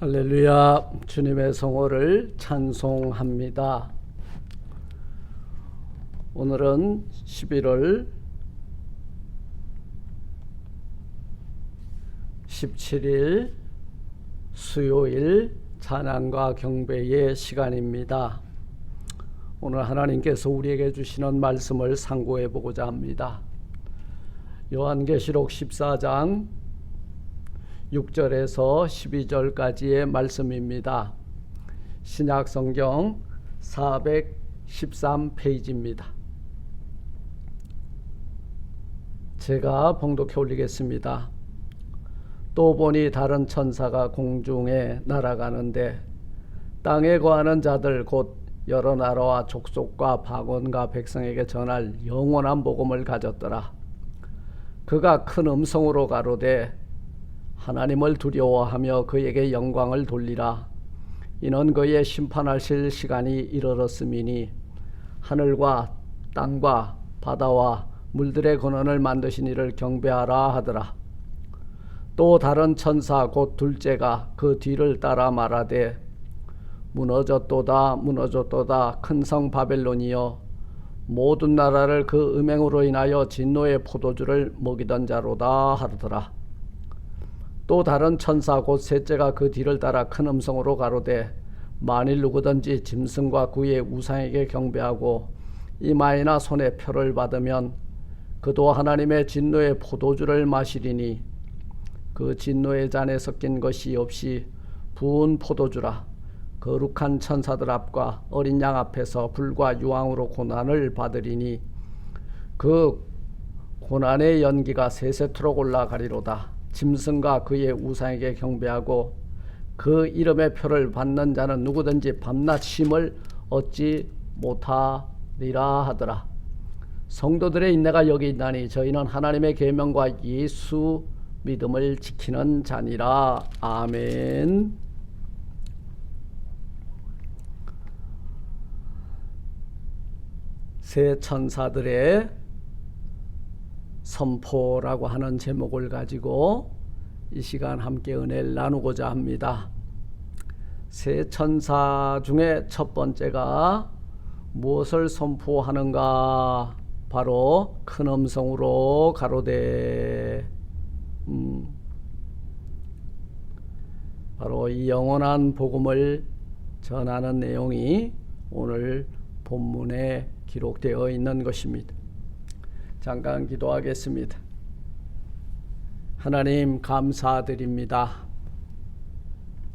할렐루야. 주님의 성호를 찬송합니다. 오늘은 11월 17일 수요일 찬양과 경배의 시간입니다. 오늘 하나님께서 우리에게 주시는 말씀을 상고해 보고자 합니다. 요한계시록 14장 6절에서 12절까지의 말씀입니다. 신약성경 413페이지입니다. 제가 봉독해 올리겠습니다. 또 보니 다른 천사가 공중에 날아가는데 땅에 거하는 자들 곧 여러 나라와 족속과 박원과 백성에게 전할 영원한 복음을 가졌더라. 그가 큰 음성으로 가로되 하나님을 두려워하며 그에게 영광을 돌리라. 이는 그의 심판하실 시간이 이르렀음이니 하늘과 땅과 바다와 물들의 근원을 만드신 이를 경배하라 하더라. 또 다른 천사 곧 둘째가 그 뒤를 따라 말하되 무너졌도다 무너졌도다 큰 성 바벨론이여 모든 나라를 그 음행으로 인하여 진노의 포도주를 먹이던 자로다 하더라. 또 다른 천사 곧 셋째가 그 뒤를 따라 큰 음성으로 가로되 만일 누구든지 짐승과 그의 우상에게 경배하고 이마에나 손에 표를 받으면 그도 하나님의 진노의 포도주를 마시리니 그 진노의 잔에 섞인 것이 없이 부은 포도주라. 거룩한 천사들 앞과 어린 양 앞에서 불과 유황으로 고난을 받으리니 그 고난의 연기가 세세토록 올라가리로다. 짐승과 그의 우상에게 경배하고 그 이름의 표를 받는 자는 누구든지 밤낮 쉼을 얻지 못하리라 하더라. 성도들의 인내가 여기 있나니 저희는 하나님의 계명과 예수 믿음을 지키는 자니라. 아멘. 새 천사들의 선포라고 하는 제목을 가지고 이 시간 함께 은혜를 나누고자 합니다. 새 천사 중에 첫 번째가 무엇을 선포하는가? 바로 큰 음성으로 가로되 바로 이 영원한 복음을 전하는 내용이 오늘 본문에 기록되어 있는 것입니다. 잠깐 기도하겠습니다. 하나님 감사드립니다.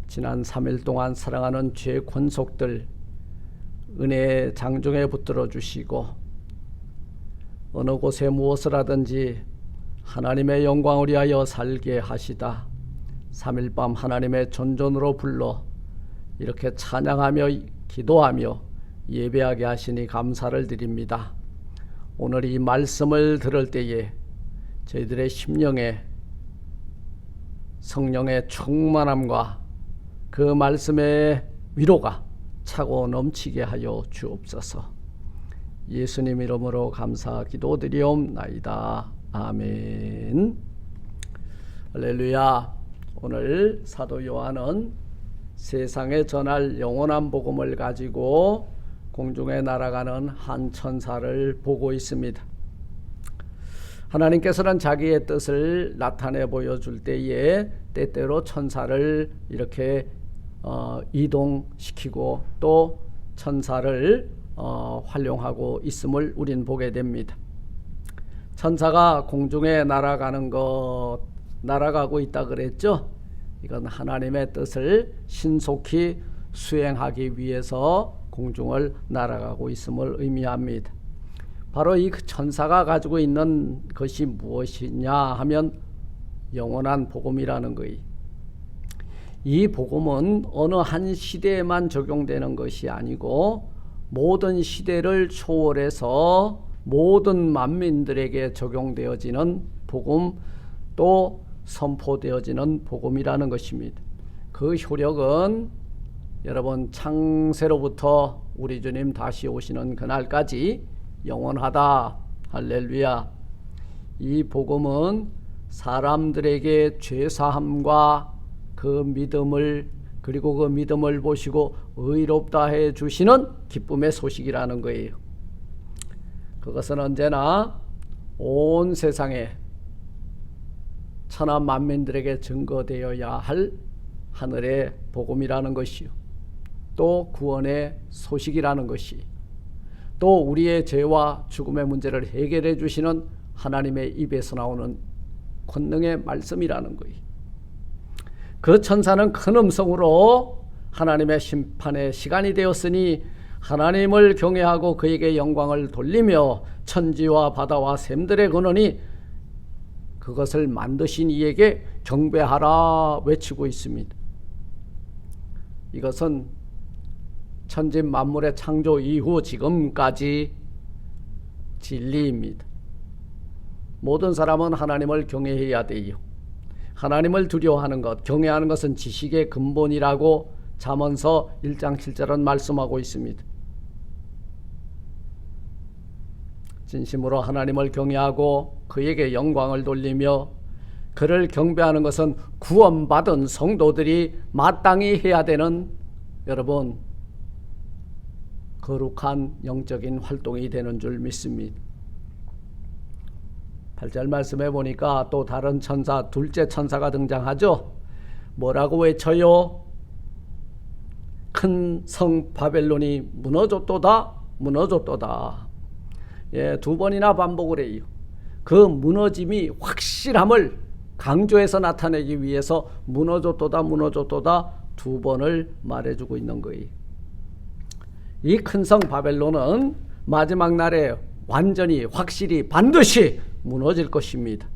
지난 3일 동안 사랑하는 죄 권속들 은혜의 장중에 붙들어 주시고 어느 곳에 무엇을 하든지 하나님의 영광을 위하여 살게 하시다. 3일 밤 하나님의 존존으로 불러 이렇게 찬양하며 기도하며 예배하게 하시니 감사를 드립니다. 오늘 이 말씀을 들을 때에 저희들의 심령에 성령의 충만함과 그 말씀의 위로가 차고 넘치게 하여 주옵소서. 예수님 이름으로 감사 기도드리옵나이다. 아멘. 할렐루야. 오늘 사도 요한은 세상에 전할 영원한 복음을 가지고 공중에 날아가는 한 천사를 보고 있습니다. 하나님께서는 자기의 뜻을 나타내 보여줄 때에 때때로 천사를 이렇게 이동시키고 또 천사를 활용하고 있음을 우린 보게 됩니다. 천사가 공중에 날아가고 있다 그랬죠. 이건 하나님의 뜻을 신속히 수행하기 위해서 공중을 날아가고 있음을 의미합니다. 바로 이 천사가 가지고 있는 것이 무엇이냐 하면 영원한 복음이라는 거예요. 이 복음은 어느 한 시대에만 적용되는 것이 아니고 모든 시대를 초월해서 모든 만민들에게 적용되어지는 복음, 또 선포되어지는 복음이라는 것입니다. 그 효력은 여러분 창세로부터 우리 주님 다시 오시는 그날까지 영원하다. 할렐루야. 이 복음은 사람들에게 죄사함과 그 믿음을 그리고 그 믿음을 보시고 의롭다 해 주시는 기쁨의 소식이라는 거예요. 그것은 언제나 온 세상에 천하 만민들에게 증거되어야 할 하늘의 복음이라는 것이요, 또 구원의 소식이라는 것이, 또 우리의 죄와 죽음의 문제를 해결해 주시는 하나님의 입에서 나오는 권능의 말씀이라는 거예요. 그 천사는 큰 음성으로 하나님의 심판의 시간이 되었으니 하나님을 경외하고 그에게 영광을 돌리며 천지와 바다와 샘들의 근원이 그것을 만드신 이에게 경배하라 외치고 있습니다. 이것은 천지 만물의 창조 이후 지금까지 진리입니다. 모든 사람은 하나님을 경외해야 돼요. 하나님을 두려워하는 것, 경외하는 것은 지식의 근본이라고 잠언서 1장 7절은 말씀하고 있습니다. 진심으로 하나님을 경외하고 그에게 영광을 돌리며 그를 경배하는 것은 구원받은 성도들이 마땅히 해야 되는, 여러분, 거룩한 영적인 활동이 되는 줄 믿습니다. 8절 말씀해 보니까 또 다른 천사, 둘째 천사가 등장하죠. 뭐라고 외쳐요? 큰 성 바벨론이 무너졌도다, 무너졌도다. 예, 두 번이나 반복을 해요. 그 무너짐이 확실함을 강조해서 나타내기 위해서 무너졌도다, 무너졌도다 두 번을 말해주고 있는 거예요. 이 큰 성 바벨론은 마지막 날에 완전히 확실히 반드시 무너질 것입니다.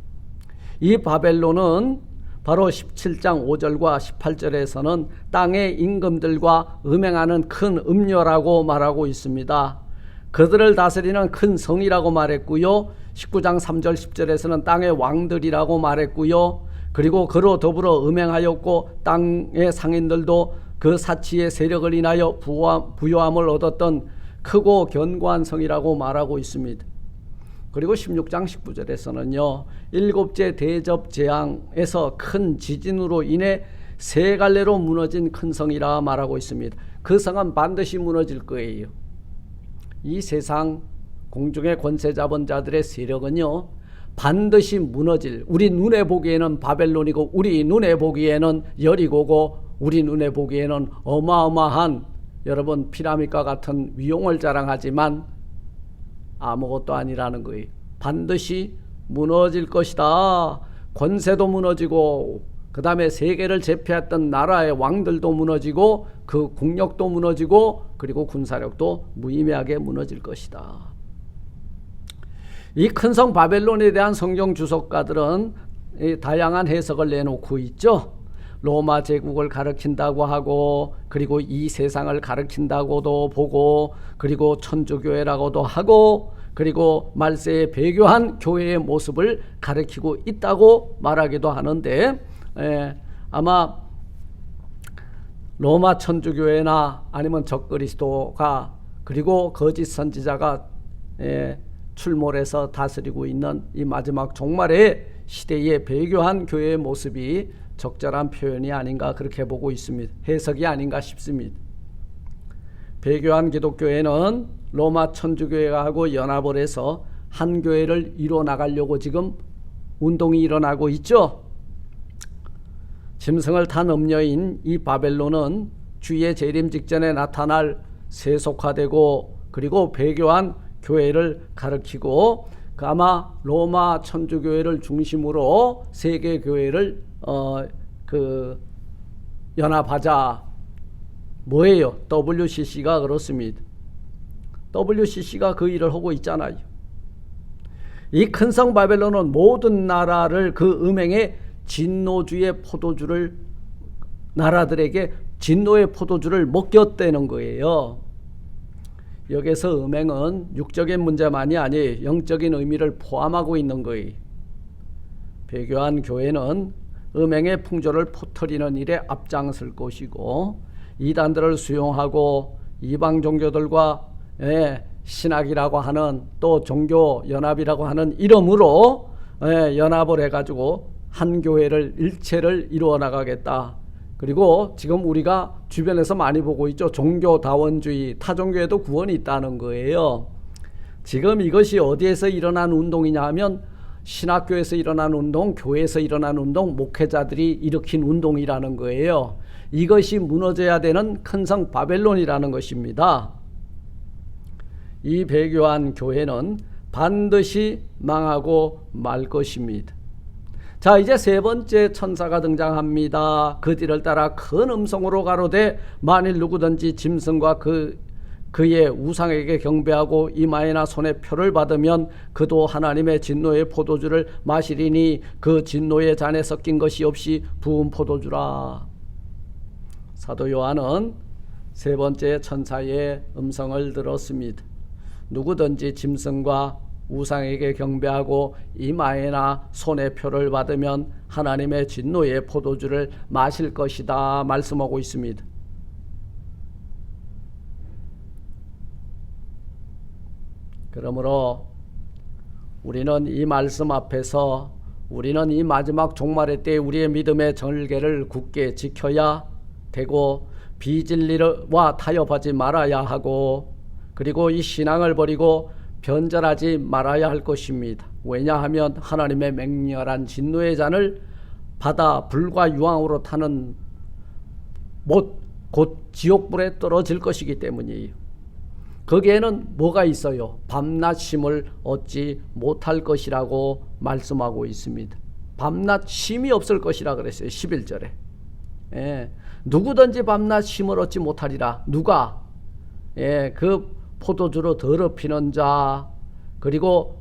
이 바벨론은 바로 17장 5절과 18절에서는 땅의 임금들과 음행하는 큰 음녀라고 말하고 있습니다. 그들을 다스리는 큰 성이라고 말했고요. 19장 3절 10절에서는 땅의 왕들이라고 말했고요. 그리고 그로 더불어 음행하였고 땅의 상인들도 그 사치의 세력을 인하여 부요함을 얻었던 크고 견고한 성이라고 말하고 있습니다. 그리고 16장 19절에서는요. 일곱째 대접 재앙에서 큰 지진으로 인해 세 갈래로 무너진 큰 성이라 말하고 있습니다. 그 성은 반드시 무너질 거예요. 이 세상 공중의 권세 잡은 자들의 세력은요, 반드시 무너질, 우리 눈에 보기에는 바벨론이고 우리 눈에 보기에는 여리고고 우리 눈에 보기에는 어마어마한, 여러분, 피라밋과 같은 위용을 자랑하지만 아무것도 아니라는 거예요. 반드시 무너질 것이다. 권세도 무너지고 그 다음에 세계를 제패했던 나라의 왕들도 무너지고 그 국력도 무너지고 그리고 군사력도 무의미하게 무너질 것이다. 이 큰 성 바벨론에 대한 성경 주석가들은 다양한 해석을 내놓고 있죠. 로마 제국을 가리킨다고 하고, 그리고 이 세상을 가리킨다고도 보고, 그리고 천주교회라고도 하고, 그리고 말세에 배교한 교회의 모습을 가리키고 있다고 말하기도 하는데, 아마 로마 천주교회나 아니면 적그리스도가 그리고 거짓 선지자가 출몰해서 다스리고 있는 이 마지막 종말의 시대에 배교한 교회의 모습이 적절한 표현이 아닌가 그렇게 보고 있습니다. 해석이 아닌가 싶습니다. 배교한 기독교회는 로마 천주교회하고 연합을 해서 한 교회를 이뤄 나가려고 지금 운동이 일어나고 있죠. 짐승을 탄 음녀인 이 바벨론은 주의 재림 직전에 나타날 세속화되고 그리고 배교한 교회를 가리키고, 아마 로마 천주교회를 중심으로 세계 교회를 연합하자. 뭐예요? WCC가 그렇습니다. WCC가 그 일을 하고 있잖아요. 이 큰 성 바벨론은 모든 나라를 그 음행의 진노주의 포도주를, 나라들에게 진노의 포도주를 먹였다는 거예요. 여기서 음행은 육적인 문제만이 아니 영적인 의미를 포함하고 있는 거예요. 배교한 교회는 음행의 풍조를 퍼뜨리는 일에 앞장설 것이고, 이단들을 수용하고 이방 종교들과 신학이라고 하는, 또 종교 연합이라고 하는 이름으로 연합을 해가지고 한 교회를 일체를 이루어 나가겠다. 그리고 지금 우리가 주변에서 많이 보고 있죠. 종교다원주의, 타종교에도 구원이 있다는 거예요. 지금 이것이 어디에서 일어난 운동이냐 하면 신학교에서 일어난 운동, 교회에서 일어난 운동, 목회자들이 일으킨 운동이라는 거예요. 이것이 무너져야 되는 큰 성 바벨론이라는 것입니다. 이 배교한 교회는 반드시 망하고 말 것입니다. 자, 이제 세 번째 천사가 등장합니다. 그 뒤를 따라 큰 음성으로 가로되 만일 누구든지 짐승과 그의 우상에게 경배하고 이마에나 손에 표를 받으면 그도 하나님의 진노의 포도주를 마시리니 그 진노의 잔에 섞인 것이 없이 부은 포도주라. 사도 요한은 세 번째 천사의 음성을 들었습니다. 누구든지 짐승과 우상에게 경배하고 이마에나 손에 표를 받으면 하나님의 진노의 포도주를 마실 것이다 말씀하고 있습니다. 그러므로 우리는 이 말씀 앞에서 우리는 이 마지막 종말의 때에 우리의 믿음의 절개를 굳게 지켜야 되고 비진리와 타협하지 말아야 하고 그리고 이 신앙을 버리고 변절하지 말아야 할 것입니다. 왜냐하면 하나님의 맹렬한 진노의 잔을 받아 불과 유황으로 타는 못 곧 지옥불에 떨어질 것이기 때문이에요. 거기에는 뭐가 있어요? 밤낮 쉼을 얻지 못할 것이라고 말씀하고 있습니다. 밤낮 쉼이 없을 것이라 그랬어요. 11절에. 예, 누구든지 밤낮 쉼을 얻지 못하리라. 누가? 예, 그 포도주로 더럽히는 자, 그리고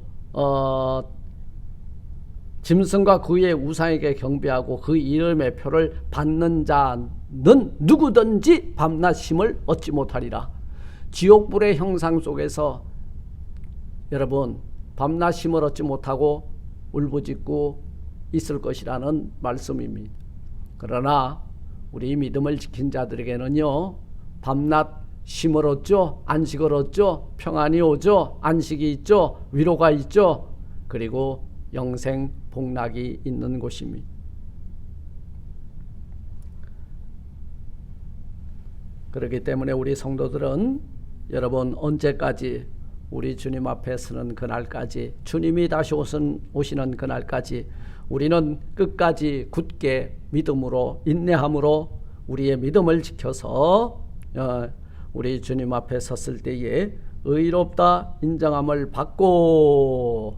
짐승과 그의 우상에게 경배하고 그 이름의 표를 받는 자는 누구든지 밤낮 쉼을 얻지 못하리라. 지옥불의 형상 속에서 여러분 밤낮 쉼을 얻지 못하고 울부짖고 있을 것이라는 말씀입니다. 그러나 우리 믿음을 지킨 자들에게는요, 밤낮 쉼을 얻죠, 안식을 얻죠, 평안이 오죠, 안식이 있죠, 위로가 있죠, 그리고 영생 복락이 있는 곳입니다. 그렇기 때문에 우리 성도들은 여러분 언제까지 우리 주님 앞에 서는 그날까지, 주님이 다시 오시는 그날까지 우리는 끝까지 굳게 믿음으로 인내함으로 우리의 믿음을 지켜서 우리 주님 앞에 섰을 때에 의롭다 인정함을 받고,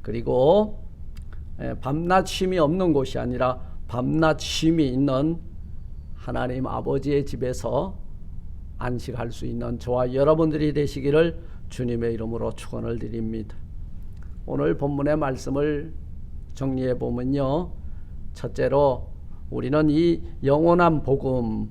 그리고 밤낮 쉼이 없는 곳이 아니라 밤낮 쉼이 있는 하나님 아버지의 집에서 안식할 수 있는 저와 여러분들이 되시기를 주님의 이름으로 축원을 드립니다. 오늘 본문의 말씀을 정리해 보면요, 첫째로 우리는 이 영원한 복음,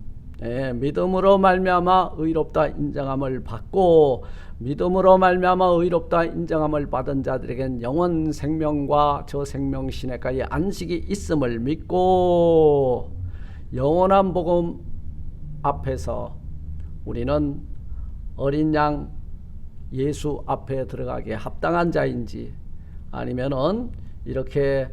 믿음으로 말미암아 의롭다 인정함을 받고, 믿음으로 말미암아 의롭다 인정함을 받은 자들에겐 영원 생명과 저 생명 시내가의 안식이 있음을 믿고, 영원한 복음 앞에서 우리는 어린 양 예수 앞에 들어가기에 합당한 자인지, 아니면은 이렇게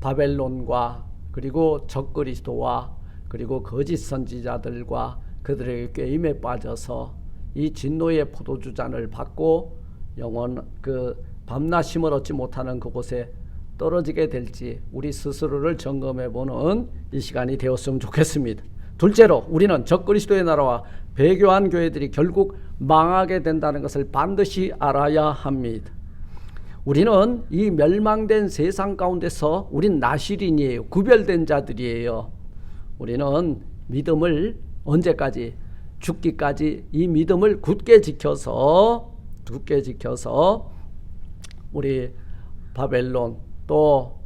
바벨론과 그리고 적그리스도와 그리고 거짓 선지자들과 그들의 꾀임에 빠져서 이 진노의 포도주 잔을 받고 영원 그 밤낮 쉼을 얻지 못하는 그곳에 떨어지게 될지 우리 스스로를 점검해 보는 이 시간이 되었으면 좋겠습니다. 둘째로 우리는 적그리스도의 나라와 배교한 교회들이 결국 망하게 된다는 것을 반드시 알아야 합니다. 우리는 이 멸망된 세상 가운데서 우린 나실인이에요. 구별된 자들이에요. 우리는 믿음을 언제까지? 죽기까지 이 믿음을 굳게 지켜서 우리 바벨론 또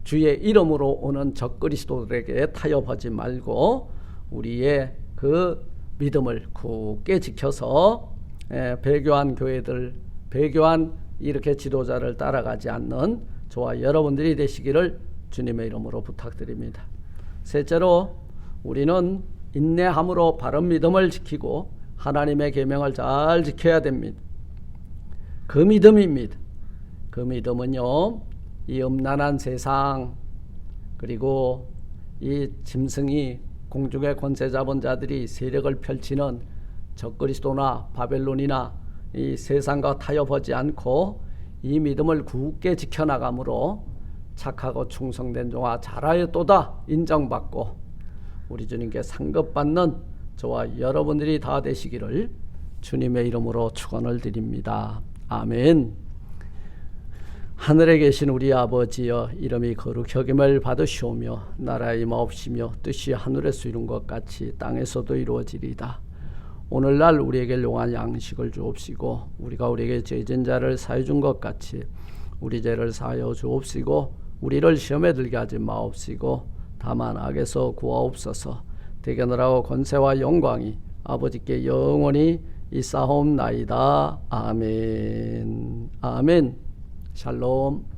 주의 이름으로 오는 적그리스도들에게 타협하지 말고 우리의 그 믿음을 굳게 지켜서 배교한 교회들, 배교한 이렇게 지도자를 따라가지 않는 저와 여러분들이 되시기를 주님의 이름으로 부탁드립니다. 셋째로 우리는 인내함으로 바른 믿음을 지키고 하나님의 계명을 잘 지켜야 됩니다. 그 믿음입니다. 그 믿음은요, 이 음란한 세상 그리고 이 짐승이 공중의 권세 잡은 자들이 세력을 펼치는 적그리스도나 바벨론이나 이 세상과 타협하지 않고 이 믿음을 굳게 지켜나가므로 착하고 충성된 종아 잘하였도다 인정받고 우리 주님께 상급받는 저와 여러분들이 다 되시기를 주님의 이름으로 축원을 드립니다. 아멘. 하늘에 계신 우리 아버지여, 이름이 거룩히 여김을 받으시오며 나라의 임하옵시며 뜻이 하늘에서 이룬 것 같이 땅에서도 이루어지리이다. 오늘날 우리에게 용한 양식을 주옵시고 우리가 우리에게 죄진 자를 사해 준 것 같이 우리 죄를 사하여 주옵시고 우리를 시험에 들게 하지 마옵시고 다만 악에서 구하옵소서. 대견하고 권세와 영광이 아버지께 영원히 있사옵나이다. 아멘. 아멘. 샬롬.